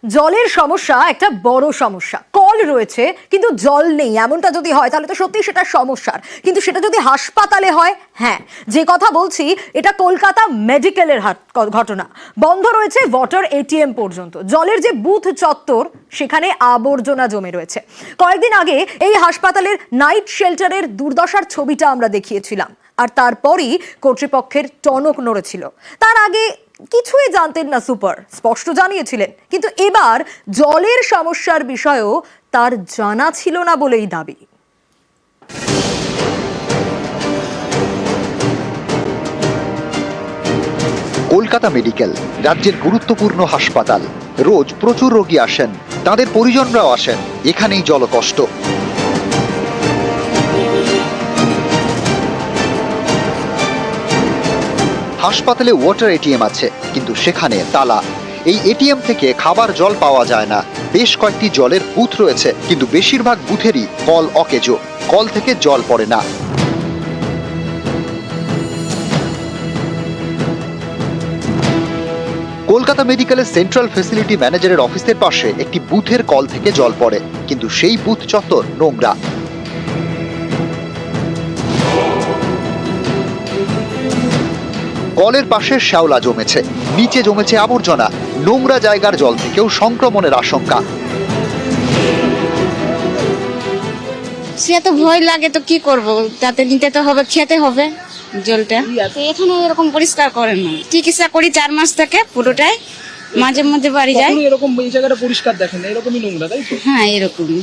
জলের সমস্যা একটা বড় সমস্যা। কল রয়েছে কিন্তু জল নেই, এমনটা যদি হয় তাহলে তো সত্যি সেটা সমস্যার। কিন্তু সেটা যদি হাসপাতালে হয়, হ্যাঁ, যে কথা বলছি এটা কলকাতা মেডিকেলের ঘটনা। বন্ধ রয়েছে ওয়াটার এটিএম পর্যন্ত। জলের যে বুথ চত্বর সেখানে আবর্জনা জমে রয়েছে। কয়েকদিন আগে এই হাসপাতালের নাইট শেল্টারের দুর্দশার ছবিটা আমরা দেখিয়েছিলাম, আর তারপরই কর্তৃপক্ষের টনক নড়েছিল। তার আগে কিছুই জানতেন না সুপার, স্পষ্ট জানিয়েছিলেন, কিন্তু এবার জলের সমস্যার বিষয়েও তার জানা ছিল না বলেই দাবি। কলকাতা মেডিকেল রাজ্যের গুরুত্বপূর্ণ হাসপাতাল। রোজ প্রচুর রোগী আসেন, তাদের পরিজনরাও আসেন। এখানেই জলকষ্ট। হাসপাতালে ওয়াটার এটিএম আছে, কিন্তু সেখানে তালা। এই এটিএম থেকে খাবার জল পাওয়া যায় না। বেশ কয়েকটি জলের বুথ রয়েছে, কিন্তু বেশিরভাগ বুথেরই কল অকেজো, কল থেকে জল পড়ে না। কলকাতা মেডিকেলের সেন্ট্রাল ফেসিলিটি ম্যানেজারের অফিসের পাশে একটি বুথের কল থেকে জল পড়ে, কিন্তু সেই বুথ চত্বর নোংরা। কলের পাশে শ্যাওলা জমেছে, নিচে জমেছে আবর্জনা। নোংরা জায়গার জল থেকেও সংক্রমণের আশঙ্কা। সে তো ভয় লাগে, তো কি করব, তাতে নিতে তো হবে, খেতে হবে জলটা। এখানে এরকম পরিষ্কার করেন না। চিকিৎসা করি 4 মাস থেকে পুরোটাই, মাঝে মধ্যে বাড়ি যাই। এরকম এই জায়গাটা পরিষ্কার দেখেন, এরকমই নোংরা, তাই তো? হ্যাঁ, এরকমই।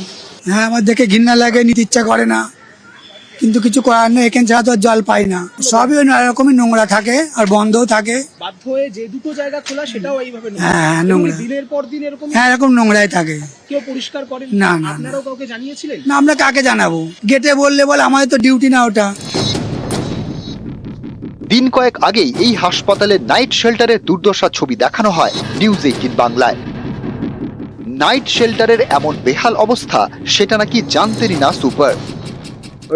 হ্যাঁ, আমার দেখে ঘৃণা লাগে, নিতে ইচ্ছা করে না, কিন্তু কিছু করার নেই। এখানে ছাড়া তো আর জল পাই না। সবই এরকমই নোংরা থাকে আর বন্ধও থাকে। বাধ্য হয়ে যে দুটো জায়গা খোলা সেটাও এইভাবে নোংরা। হ্যাঁ, নোংরা। দিনের পর দিন এরকম। হ্যাঁ, এরকম নোংরাই থাকে। কেউ পরিষ্কার করেন না, না। আপনারাও কাউকে জানিয়েছিলেন? না, আমরা কাকে জানাবো? গেটে বললে বলে আমাদের তো ডিউটি না ওটা। দিন কয়েক আগেই এই হাসপাতালের নাইট শেল্টারের দুর্দশার ছবি দেখানো হয় নিউজ 18 বাংলায়। নাইট শেল্টারের এমন বেহাল অবস্থা সেটা নাকি জানতেনই না সুপার।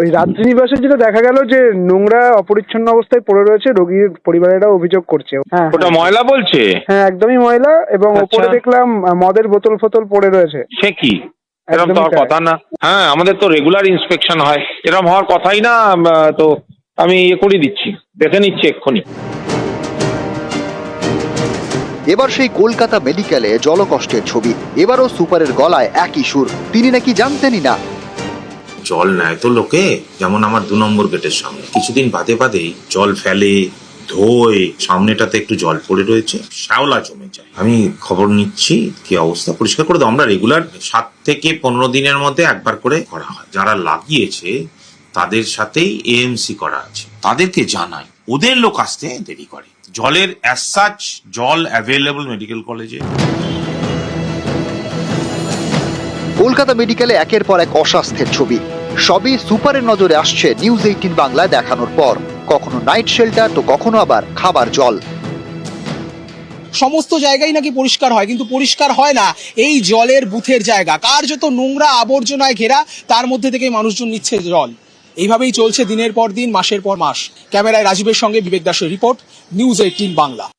ওই রাত্রিনিবাসে যেটা দেখা গেল যে নোংরা অপরিচ্ছন্ন অবস্থায় পড়ে রয়েছে, রোগীর পরিবারেরা অভিযোগ করছে। হ্যাঁ, ওটা ময়লা বলছে? হ্যাঁ, একদমই ময়লা। এবং ওপরে দেখলাম মদের বোতল ফোতল পড়ে রয়েছে। সে কি, এরকম তো হওয়ার কথা না। হ্যাঁ, আমাদের তো রেগুলার ইন্সপেকশন হয়, এরকম হওয়ার কথাই না। তো আমি করে দিচ্ছি, দেখে নিচ্ছি এক্ষুনি। এবার সেই কলকাতা মেডিকেলে জলকষ্টের ছবি। এবারও সুপারের গলায় একই সুর, তিনি নাকি জানতেনই না। জল নেয় তো লোকে, যেমন আমার 2 নম্বর গেটের সামনে কিছুদিন বাদে বাদেই জল ফেলে, ধোয়, সামনেটাতে একটু জল পড়ে রয়েছে, শ্যাওলা জমে যায়। আমি খবর নিচ্ছি কি অবস্থা, পরিষ্কার করে দাও। আমরা রেগুলার 7 থেকে 15 দিনের মধ্যে একবার করে করা হয়। যারা লাগিয়েছে তাদের সাথেই এএমসি করা আছে, তাদেরকে জানাই, ওদের লোক আসতে দেরি করে। জলের অ্যাজ সাচ জল অ্যাভেলেবল মেডিকেল কলেজে। কলকাতা মেডিকেলে একের পর এক অস্বাস্থ্যের ছবি। সবই সুপারের নজরে আসছে নিউজ 18 বাংলায় দেখানোর পর। কখনো নাইট শেল্টার, তো কখনো আবার খাবার জল। সমস্ত জায়গায় নাকি পরিষ্কার হয়, কিন্তু পরিষ্কার হয় না এই জলের বুথের জায়গা। কার্যত নোংরা আবর্জনায় ঘেরা, তার মধ্যে থেকে মানুষজন নিচ্ছে জল। এইভাবেই চলছে দিনের পর দিন, মাসের পর মাস। ক্যামেরায় রাজীবের সঙ্গে বিবেক দাসের রিপোর্ট, নিউজ 18 বাংলা।